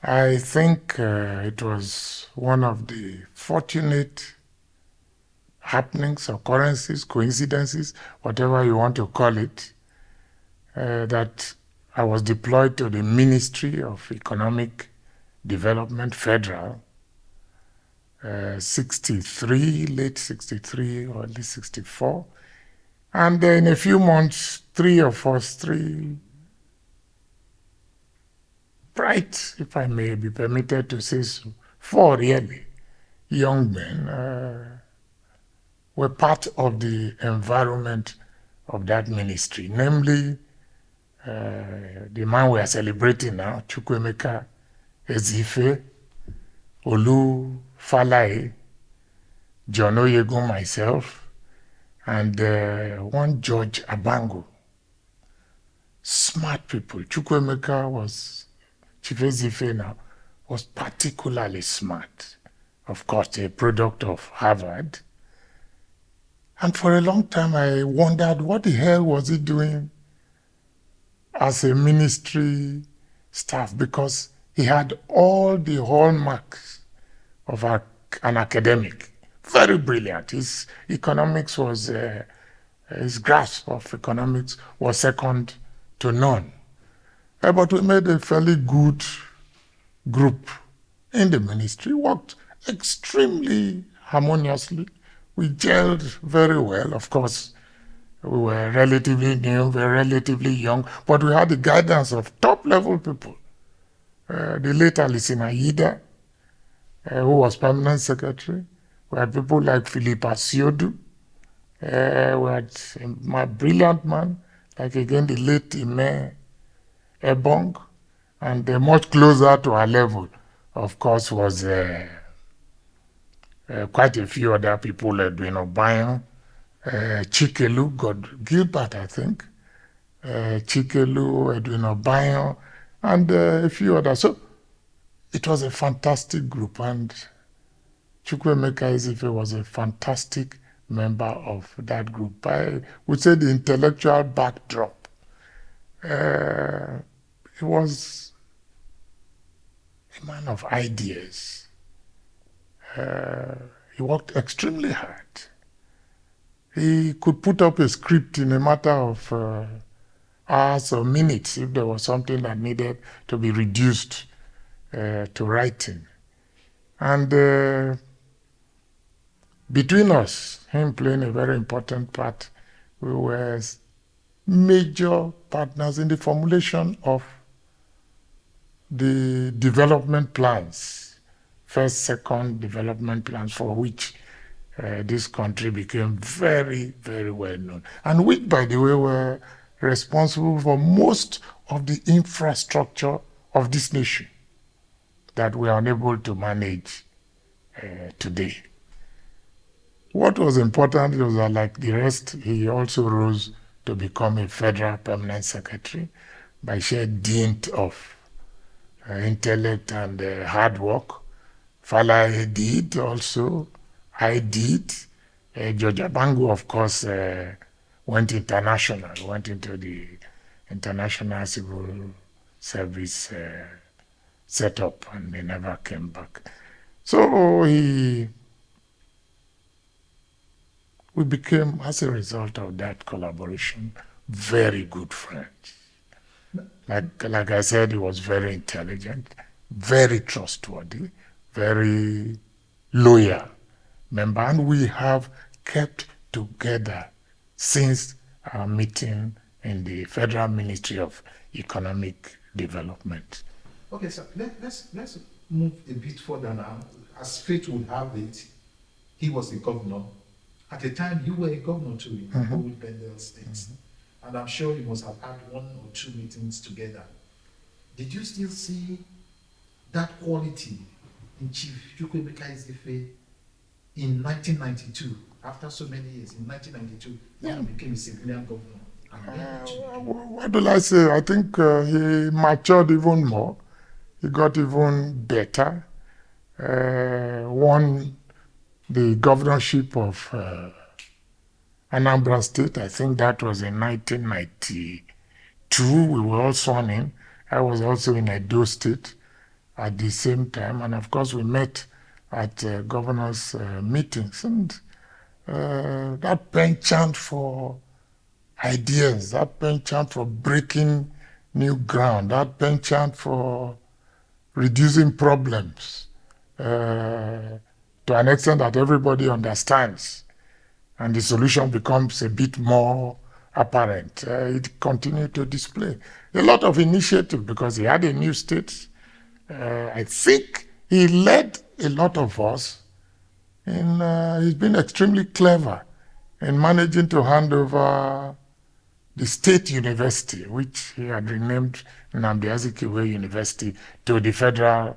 I think it was one of the fortunate happenings, occurrences, coincidences, whatever you want to call it, that I was deployed to the Ministry of Economic Development, Federal, 63, late 63 or early 64. And in a few months, three bright, if I may be permitted to say so, four really young men were part of the environment of that ministry, namely the man we are celebrating now, Chukwuemeka, Ezeife, Olu Falai, John Oyegun, myself, and one George Abango. Smart people. Chukwuemeka was, Chief Ezeife now, was particularly smart. Of course, a product of Harvard. And for a long time, I wondered what the hell was he doing as a ministry staff, because he had all the hallmarks of an academic. Very brilliant. His economics was, his grasp of economics was second to none. But we made a fairly good group in the ministry, worked extremely harmoniously. We gelled very well. Of course, we were relatively new, we were relatively young, but we had the guidance of top-level people. The late Alisina Yida, who was permanent secretary. We had people like Philip Asiodu. We had my brilliant man, like again the late Ime Ebong. And much closer to our level, of course, was quite a few other people, Edwin Obayan, Chikelu, Gilbert, I think, Chikelu, Edwin Obayan, and a few others. So it was a fantastic group, and Chukwuemeka Ezeife was a fantastic member of that group. I would say the intellectual backdrop. He was a man of ideas. He worked extremely hard. He could put up a script in a matter of hours or minutes if there was something that needed to be reduced to writing. And between us, him playing a very important part, we were major partners in the formulation of the development plans, first, second development plans, for which this country became very, very well known. And which, by the way, were responsible for most of the infrastructure of this nation that we are unable to manage today. What was important was that, like the rest, he also rose to become a federal permanent secretary by sheer dint of intellect and hard work. Falai did also, I did. George Abango, of course, went international, went into the international civil service setup, and they never came back. So we became, as a result of that collaboration, very good friends. Like I said, he was very intelligent, very trustworthy, very loyal member, and we have kept together since our meeting in the Federal Ministry of Economic Development. Okay, so let's move a bit further now. As fate would have it, he was the governor. At the time, you were a governor too in the old Bendel States. And I'm sure you must have had one or two meetings together. Did you still see that quality in Chief Chukwuemeka Ezeife in 1992, after so many years, in 1992, when he became a civilian governor? What do I say? I think he matured even more. He got even better. Won the governorship of Anambra State. I think that was in 1992. We were all sworn in. I was also in Edo State. at the same time. And of course, we met at governors' meetings. And that penchant for ideas, that penchant for breaking new ground, that penchant for reducing problems to an extent that everybody understands, and the solution becomes a bit more apparent. It continued to display a lot of initiative because he had a new state. I think he led a lot of us, and he's been extremely clever in managing to hand over the state university, which he had renamed Nnamdi Azikiwe University, to the federal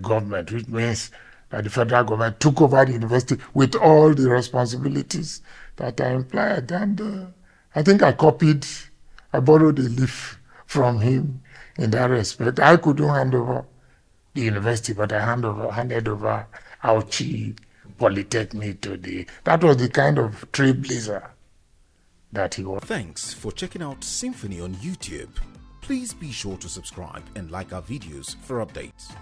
government, which means that the federal government took over the university with all the responsibilities that are implied. And I think I borrowed a leaf from him in that respect. I couldn't hand over the university, but I handed over Auchi Polytechnic that was the kind of trailblazer that he was. Thanks for checking out SYMFONI on YouTube. Please be sure to subscribe and like our videos for updates.